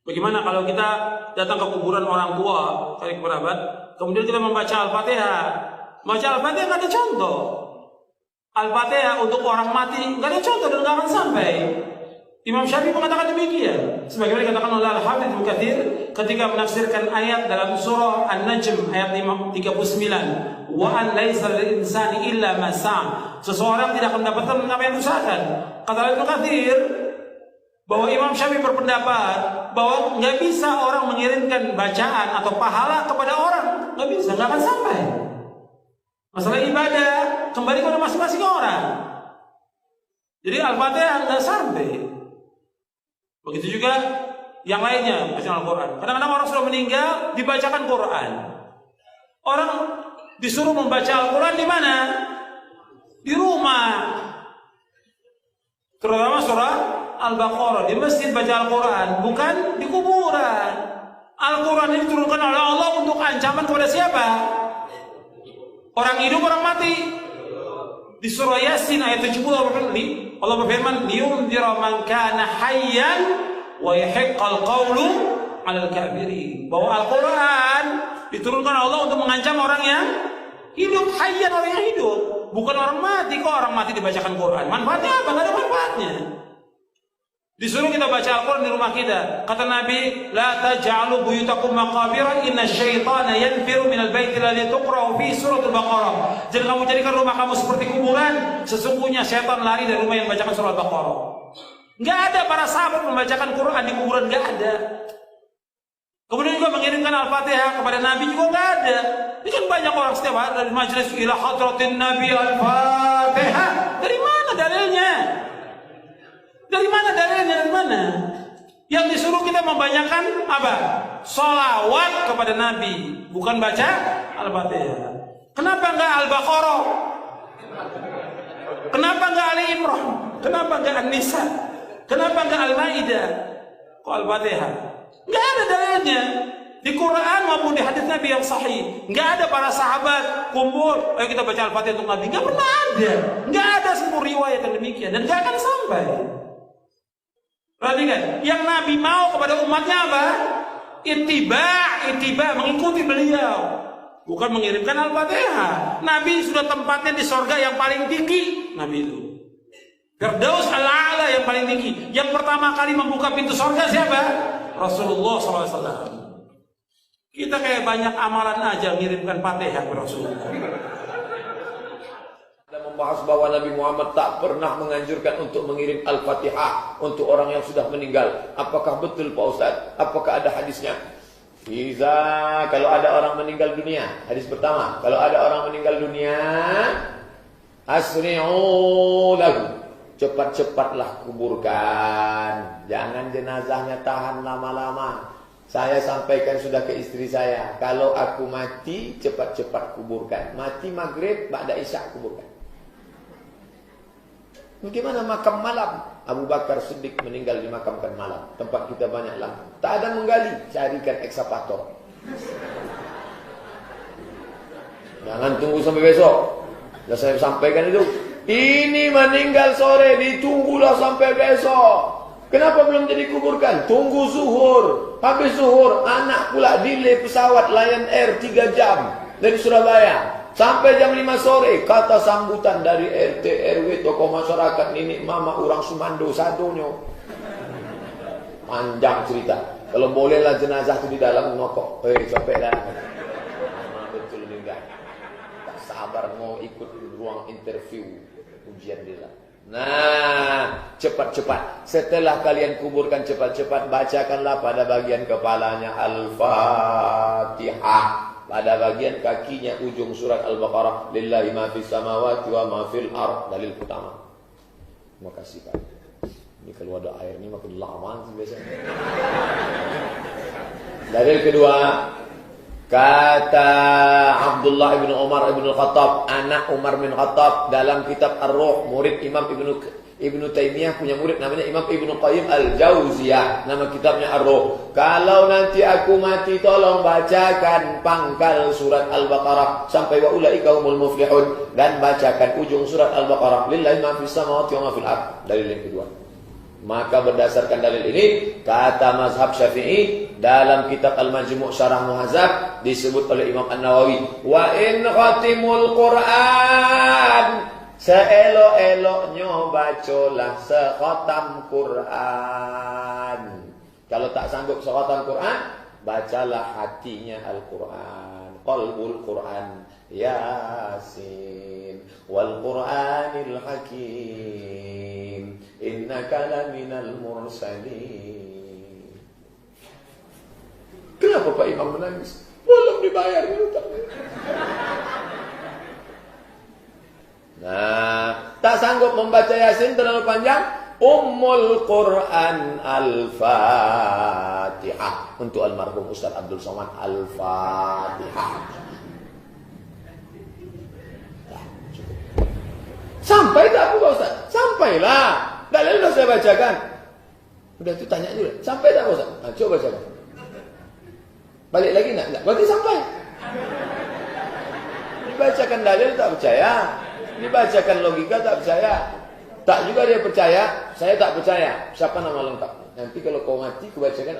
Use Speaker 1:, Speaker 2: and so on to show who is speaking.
Speaker 1: Bagaimana kalau kita datang ke kuburan orang tua, kali kerabat, kemudian kita membaca Al-Fatihah. Baca Al-Fatihah nggak ada contoh. Al-Fatihah untuk orang mati nggak ada contoh dan nggak akan sampai. Imam Syafi'i mengatakan demikian. Sebagaimana dikatakan oleh Al-Hafidz Ibnu Katsir ketika menafsirkan ayat dalam surah An-Najm ayat 39, wa an laisa lil insani illa ma sa'a. Seseorang tidak akan mendapatkan apa yang diusahakan. Kata Ibnu Katsir bahwa Imam Syafi'i berpendapat bahwa nggak bisa orang mengirimkan bacaan atau pahala kepada orang, nggak bisa, nggak akan sampai. Masalah ibadah kembali kepada masing-masing orang. Jadi Al-Fatihah nggak sampai. Begitu juga yang lainnya bacaan Al-Quran. Kadang-kadang orang sudah meninggal dibacakan Quran. Orang disuruh membaca Al-Quran di mana? Di rumah. Terutama surah Al-Baqarah, di masjid baca Al-Quran, bukan di kuburan. Al-Quran ini diturunkan oleh Allah untuk ancaman kepada siapa? Orang hidup, orang mati. Di surah Yasin ayat 70 Allah berfirman, "Liyunzira man kana hayyan wa yahiqqal qawlu 'alal kafirin." Bahwa Al-Quran diturunkan Allah untuk mengancam orang yang hidup, hayyan, orang yang hidup, bukan orang mati. Kok orang mati dibacakan Quran? Manfaatnya apa? Nggak ada manfaatnya. Disuruh kita baca Al-Quran di rumah kita. Kata Nabi, "La taj'alu buyutakum maqabira, inna syaitana yanfiru minal baiti alladhi tuqra'u fi suratul Baqarah." Jangan kamu jadikan rumah kamu seperti kuburan. Sesungguhnya syaitan lari dari rumah yang membacakan surah Al-Baqarah. Enggak ada para sahabat membacakan Quran di kuburan, enggak ada. Kemudian juga mengirimkan Al-Fatihah kepada Nabi juga enggak ada. Ini kan banyak orang setiap hari dari majelis ila hadratin Nabi Al-Fatihah. Dari mana dalilnya? Dari mana dalilnya? Dari mana? Yang disuruh kita membanyakan apa? Sholawat kepada Nabi, bukan baca Al-Fatihah. Kenapa enggak Al-Baqarah? Kenapa enggak Ali Imran? Kenapa enggak An-Nisa? Kenapa enggak Al-Maidah? Kok Al-Fatihah? Enggak ada dalilnya. Di Quran maupun di hadis Nabi yang sahih, enggak ada para sahabat kumpul, ayo kita baca Al-Fatihah untuk Nabi. Enggak pernah ada. Enggak ada sebuah riwayat yang demikian dan enggak akan sampai. Perhatikan, yang Nabi mau kepada umatnya apa? Ittiba, mengikuti beliau, bukan mengirimkan Al-Fatihah. Nabi sudah tempatnya di sorga yang paling tinggi. Nabi itu Firdaus al-A'la yang paling tinggi. Yang pertama kali membuka pintu sorga siapa? Rasulullah SAW. Kita kayak banyak amalan aja ngirimkan Fatihah ke Rasulullah.
Speaker 2: Membahas bahwa Nabi Muhammad tak pernah menganjurkan untuk mengirim Al-Fatihah untuk orang yang sudah meninggal. Apakah betul Pak Ustadz? Apakah ada hadisnya? Kalau ada orang meninggal dunia, hadis pertama, kalau ada orang meninggal dunia, asri'u lahu, cepat-cepatlah kuburkan. Jangan jenazahnya tahan lama-lama. Saya sampaikan sudah ke istri saya, kalau aku mati cepat-cepat kuburkan. Mati maghrib, ba'da isya kuburkan. Bagaimana makam malam? Abu Bakar Siddiq meninggal dimakamkan malam. Tempat kita banyak lampu. Tak ada menggali, carikan ekskavator. Jangan tunggu sampai besok. Sudah saya sampaikan itu. Ini meninggal sore, ditunggulah sampai besok. Kenapa belum jadi kuburkan? Tunggu zuhur. Habis zuhur, anak pula delay pesawat Lion Air 3 jam dari Surabaya. Sampai jam 5 sore, kata sambutan dari RT, RW, tokoh masyarakat, nenek, mama, orang Sumando, sadonyo. Panjang cerita. Kalau bolehlah jenazah itu di dalam nokok. Sampai dah. Betul meninggal. Tak sabar mau ikut ruang interview ujian dia. Nah, cepat-cepat. Setelah kalian kuburkan cepat-cepat, bacakanlah pada bagian kepalanya Al-Fatihah. Pada bagian kakinya ujung surat Al-Baqarah, lillahi ma fis samawati wa ma fil ardh. Dalil pertama. Terima kasih Pak. Ini kalau ada air ini makin lama sih biasanya. Dalil kedua, kata Abdullah bin Umar bin Khattab, anak Umar bin Khattab, dalam kitab Ar-Ruh, murid Imam Ibnu Taimiyah punya murid namanya Imam Ibnu Qayyim Al-Jauziyah, nama kitabnya Ar-Ruh. Kalau nanti aku mati, tolong bacakan pangkal surat Al-Baqarah sampai wa ulaika humul muflihun, dan bacakan ujung surat Al-Baqarah, lillahi ma fis samawati wa ma fil ardh. Dalil yang kedua. Maka berdasarkan dalil ini, kata mazhab Syafi'i dalam kitab Al-Majmu' Syarah Muhadzab disebut oleh Imam An-Nawawi, wa in khatimul Qur'an, seelok-eloknya bacalah sekhatam Qur'an. Kalau tak sanggup sekhatam Qur'an, bacalah hatinya Al-Qur'an, qalbul Qur'an, Yasin wal Qur'anil Hakim, innaka laminal mursalin. Kenapa Pak Imam menangis? Belum dibayar hutangnya. Nah, tak sanggup membaca Yasin terlalu panjang, Ummul Quran Al-Fatihah untuk almarhum Ustaz Abdul Somad. Al-Fatihah. Sampai tak Pak Ustaz? Sampailah. Dalil sudah saya bacakan. Udah itu tanya juga. Sampai tak Pak Ustaz? Nah, coba bacakan. Balik lagi enggak? Berarti sampai. Dibacakan dalil tak percaya. Dibacakan logika tak percaya. Tak juga dia percaya. Saya tak percaya. Siapa nama lengkap? Nanti kalau kau mati, kubacakan